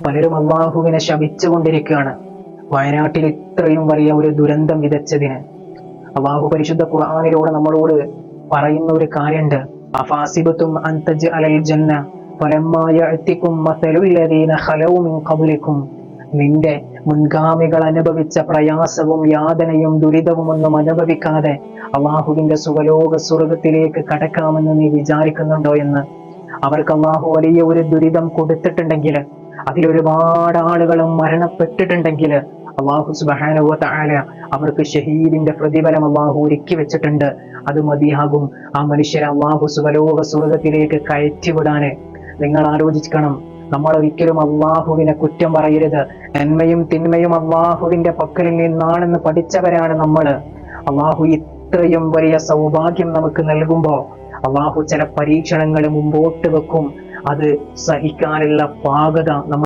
പലരും അള്ളാഹുവിനെ ശപിച്ചുകൊണ്ടിരിക്കുകയാണ്. വയനാട്ടിൽ ഇത്രയും വലിയ ഒരു ദുരന്തം വിതച്ചതിന് അള്ളാഹു പരിശുദ്ധ ഖുർആനിലൂടെ നമ്മളോട് പറയുന്ന ഒരു കാര്യമുണ്ട്. അഫാസിബത്തും അൻ തജ്അലൽ ജന്ന ഫലമ്മാ യഅതികും മസലുൽ ലദീന ഖലൗ മിൻ ഖബ്ലികും. നിന്റെ മുൻഗാമികൾ അനുഭവിച്ച പ്രയാസവും യാതനയും ദുരിതവും ഒന്നും അനുഭവിക്കാതെ അള്ളാഹുവിന്റെ സുഖലോക സ്വർഗത്തിലേക്ക് കടക്കാമെന്ന് നീ വിചാരിക്കുന്നുണ്ടോ എന്ന്. അവർക്ക് അള്ളാഹു വലിയ ഒരു ദുരിതം കൊടുത്തിട്ടുണ്ടെങ്കിൽ, അതിലൊരുപാട് ആളുകളും മരണപ്പെട്ടിട്ടുണ്ടെങ്കിൽ അള്ളാഹു സുബ്ഹാനഹു വ തആല അവർക്ക് ഷഹീദിന്റെ പ്രതിഫലം അള്ളാഹു ഒരുക്കി വെച്ചിട്ടുണ്ട്. അത് മതിയാകും ആ മനുഷ്യരെ അള്ളാഹു സുഖലോക സ്വർഗത്തിലേക്ക് കയറ്റിവിടാന്. നിങ്ങൾ ആലോചിക്കണം, നമ്മൾ ഒരിക്കലും അള്ളാഹുവിനെ കുറ്റം പറയരുത്. നന്മയും തിന്മയും അള്ളാഹുവിന്റെ പക്കലിൽ നിന്നാണെന്ന് പഠിച്ചവരാണ് നമ്മൾ. അള്ളാഹു ഇത്രയും വലിയ സൗഭാഗ്യം നമുക്ക് നൽകുമ്പോ അള്ളാഹു ചില പരീക്ഷണങ്ങൾ മുമ്പോട്ട് വെക്കും. അത് സഹിക്കാനുള്ള പാകത നമ്മൾ